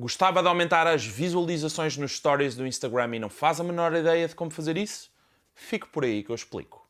Gostava de aumentar as visualizações nos stories do Instagram e não faz a menor ideia de como fazer isso? Fique por aí que eu explico.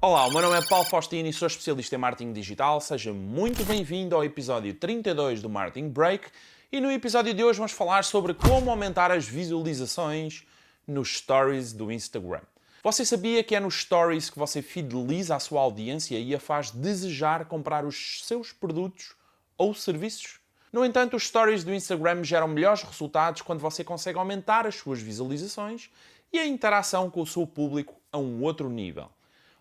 Olá, o meu nome é Paulo Faustino e sou especialista em marketing digital. Seja muito bem-vindo ao episódio 32 do Marketing Break. E no episódio de hoje vamos falar sobre como aumentar as visualizações nos stories do Instagram. Você sabia que é nos stories que você fideliza a sua audiência e a faz desejar comprar os seus produtos ou serviços? No entanto, os stories do Instagram geram melhores resultados quando você consegue aumentar as suas visualizações e a interação com o seu público a um outro nível.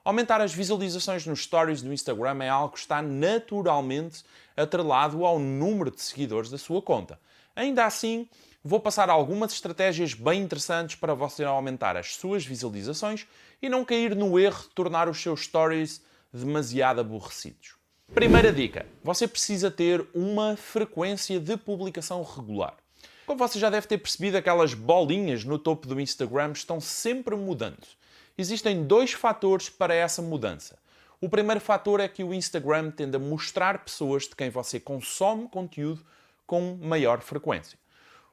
Aumentar as visualizações nos stories do Instagram é algo que está naturalmente atrelado ao número de seguidores da sua conta. Ainda assim, vou passar algumas estratégias bem interessantes para você aumentar as suas visualizações e não cair no erro de tornar os seus stories demasiado aborrecidos. Primeira dica: você precisa ter uma frequência de publicação regular. Como você já deve ter percebido, aquelas bolinhas no topo do Instagram estão sempre mudando. Existem dois fatores para essa mudança. O primeiro fator é que o Instagram tende a mostrar pessoas de quem você consome conteúdo com maior frequência.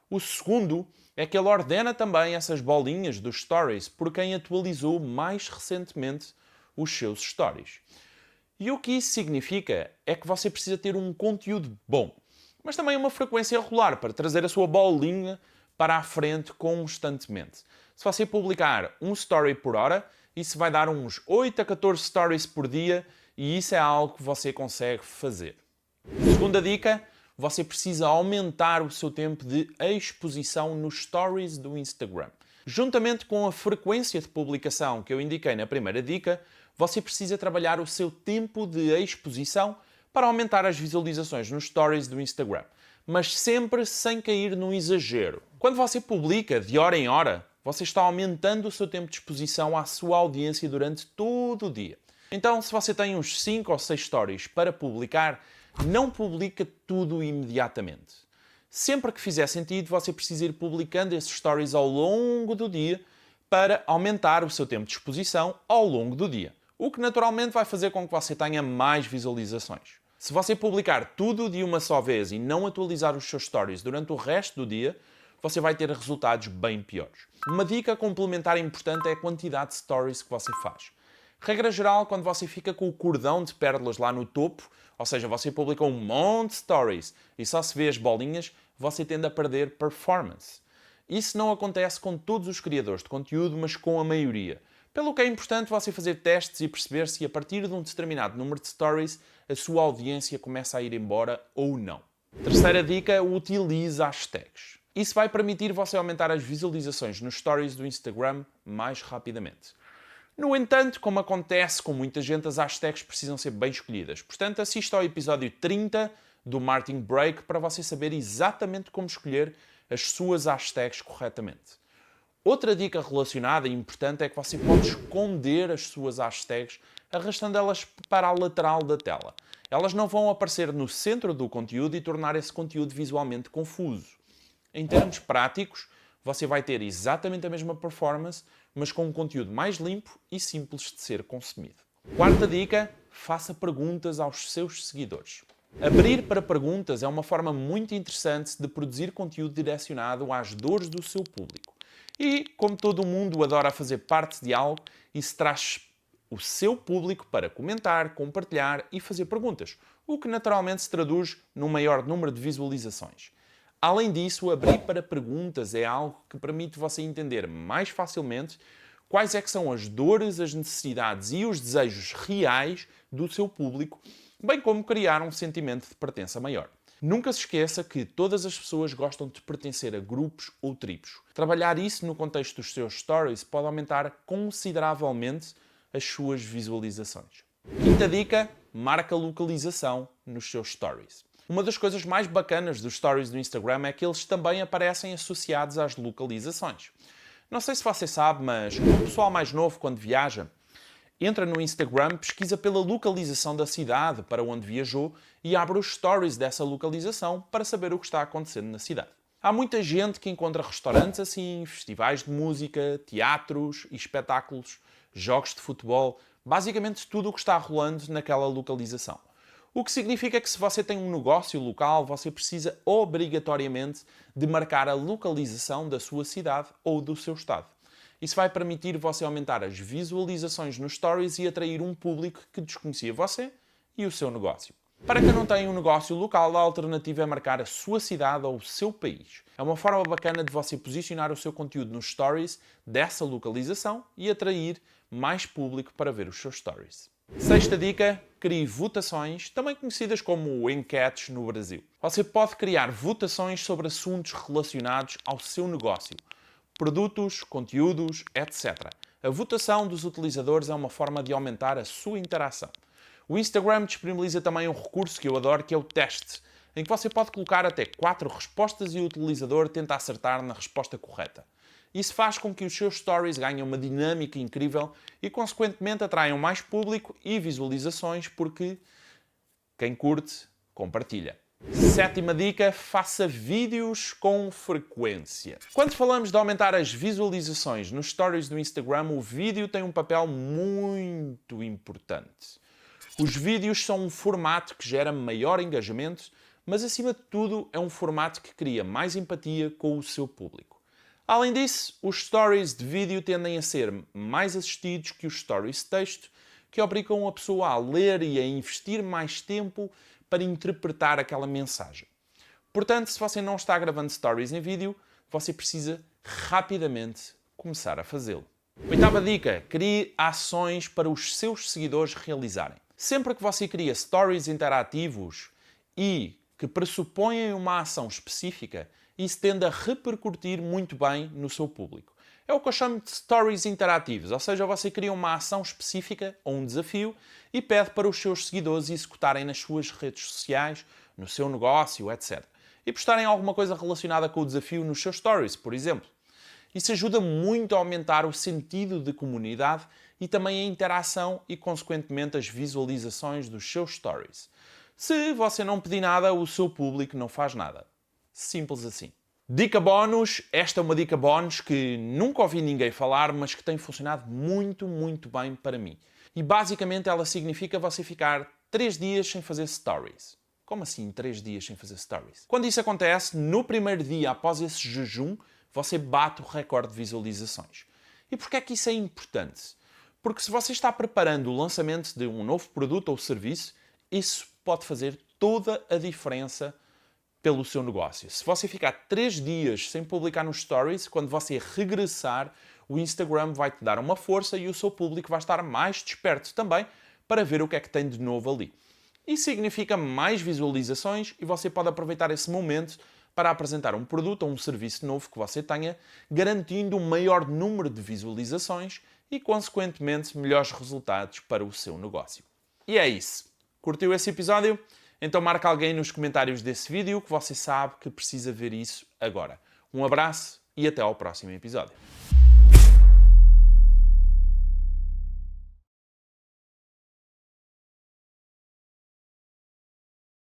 O segundo é que ele ordena também essas bolinhas dos stories por quem atualizou mais recentemente os seus stories. E o que isso significa é que você precisa ter um conteúdo bom, mas também uma frequência regular para trazer a sua bolinha para a frente constantemente. Se você publicar um story por hora, isso vai dar uns 8 a 14 stories por dia e isso é algo que você consegue fazer. Segunda dica: você precisa aumentar o seu tempo de exposição nos stories do Instagram. Juntamente com a frequência de publicação que eu indiquei na primeira dica, você precisa trabalhar o seu tempo de exposição para aumentar as visualizações nos stories do Instagram, mas sempre sem cair no exagero. Quando você publica de hora em hora, você está aumentando o seu tempo de exposição à sua audiência durante todo o dia. Então, se você tem uns 5 ou 6 stories para publicar, não publica tudo imediatamente. Sempre que fizer sentido, você precisa ir publicando esses stories ao longo do dia para aumentar o seu tempo de exposição ao longo do dia, o que naturalmente vai fazer com que você tenha mais visualizações. Se você publicar tudo de uma só vez e não atualizar os seus stories durante o resto do dia, você vai ter resultados bem piores. Uma dica complementar importante é a quantidade de stories que você faz. Regra geral, quando você fica com o cordão de pérolas lá no topo, ou seja, você publica um monte de stories e só se vê as bolinhas, você tende a perder performance. Isso não acontece com todos os criadores de conteúdo, mas com a maioria. Pelo que é importante você fazer testes e perceber se a partir de um determinado número de stories a sua audiência começa a ir embora ou não. Terceira dica: utilize hashtags. Isso vai permitir você aumentar as visualizações nos stories do Instagram mais rapidamente. No entanto, como acontece com muita gente, as hashtags precisam ser bem escolhidas. Portanto, assista ao episódio 30 do Marketing Break para você saber exatamente como escolher as suas hashtags corretamente. Outra dica relacionada e importante é que você pode esconder as suas hashtags arrastando elas para a lateral da tela. Elas não vão aparecer no centro do conteúdo e tornar esse conteúdo visualmente confuso. Em termos práticos, você vai ter exatamente a mesma performance, mas com um conteúdo mais limpo e simples de ser consumido. Quarta dica: faça perguntas aos seus seguidores. Abrir para perguntas é uma forma muito interessante de produzir conteúdo direcionado às dores do seu público. E, como todo mundo adora fazer parte de algo, isso traz o seu público para comentar, compartilhar e fazer perguntas, o que naturalmente se traduz num maior número de visualizações. Além disso, abrir para perguntas é algo que permite você entender mais facilmente quais é que são as dores, as necessidades e os desejos reais do seu público, bem como criar um sentimento de pertença maior. Nunca se esqueça que todas as pessoas gostam de pertencer a grupos ou tribos. Trabalhar isso no contexto dos seus stories pode aumentar consideravelmente as suas visualizações. Quinta dica: marca localização nos seus stories. Uma das coisas mais bacanas dos stories do Instagram é que eles também aparecem associados às localizações. Não sei se você sabe, mas o pessoal mais novo, quando viaja, entra no Instagram, pesquisa pela localização da cidade para onde viajou e abre os stories dessa localização para saber o que está acontecendo na cidade. Há muita gente que encontra restaurantes assim, festivais de música, teatros e espetáculos, jogos de futebol, basicamente tudo o que está rolando naquela localização. O que significa que se você tem um negócio local, você precisa obrigatoriamente de marcar a localização da sua cidade ou do seu estado. Isso vai permitir você aumentar as visualizações nos stories e atrair um público que desconhecia você e o seu negócio. Para quem não tem um negócio local, a alternativa é marcar a sua cidade ou o seu país. É uma forma bacana de você posicionar o seu conteúdo nos stories dessa localização e atrair mais público para ver os seus stories. Sexta dica, crie votações, também conhecidas como enquetes no Brasil. Você pode criar votações sobre assuntos relacionados ao seu negócio, produtos, conteúdos, etc. A votação dos utilizadores é uma forma de aumentar a sua interação. O Instagram disponibiliza também um recurso que eu adoro, que é o teste, em que você pode colocar até 4 respostas e o utilizador tenta acertar na resposta correta. Isso faz com que os seus stories ganhem uma dinâmica incrível e, consequentemente, atraiam mais público e visualizações, porque quem curte, compartilha. Sétima dica, faça vídeos com frequência. Quando falamos de aumentar as visualizações nos stories do Instagram, o vídeo tem um papel muito importante. Os vídeos são um formato que gera maior engajamento, mas acima de tudo é um formato que cria mais empatia com o seu público. Além disso, os stories de vídeo tendem a ser mais assistidos que os stories de texto, que obrigam a pessoa a ler e a investir mais tempo para interpretar aquela mensagem. Portanto, se você não está gravando stories em vídeo, você precisa rapidamente começar a fazê-lo. Oitava dica, crie ações para os seus seguidores realizarem. Sempre que você cria stories interativos e que pressupõem uma ação específica, isso tende a repercutir muito bem no seu público. É o que eu chamo de stories interativos, ou seja, você cria uma ação específica ou um desafio e pede para os seus seguidores executarem nas suas redes sociais, no seu negócio, etc. E postarem alguma coisa relacionada com o desafio nos seus stories, por exemplo. Isso ajuda muito a aumentar o sentido de comunidade e também a interação e, consequentemente, as visualizações dos seus stories. Se você não pedir nada, o seu público não faz nada. Simples assim. Dica bónus. Esta é uma dica bónus que nunca ouvi ninguém falar, mas que tem funcionado muito, muito bem para mim. E basicamente ela significa você ficar 3 dias sem fazer stories. Como assim 3 dias sem fazer stories? Quando isso acontece, no primeiro dia após esse jejum, você bate o recorde de visualizações. E porquê é que isso é importante? Porque se você está preparando o lançamento de um novo produto ou serviço, isso pode fazer toda a diferença pelo seu negócio. Se você ficar 3 dias sem publicar nos stories, quando você regressar, o Instagram vai te dar uma força e o seu público vai estar mais desperto também para ver o que é que tem de novo ali. Isso significa mais visualizações e você pode aproveitar esse momento para apresentar um produto ou um serviço novo que você tenha, garantindo um maior número de visualizações e, consequentemente, melhores resultados para o seu negócio. E é isso. Curtiu esse episódio? Então marca alguém nos comentários desse vídeo que você sabe que precisa ver isso agora. Um abraço e até ao próximo episódio.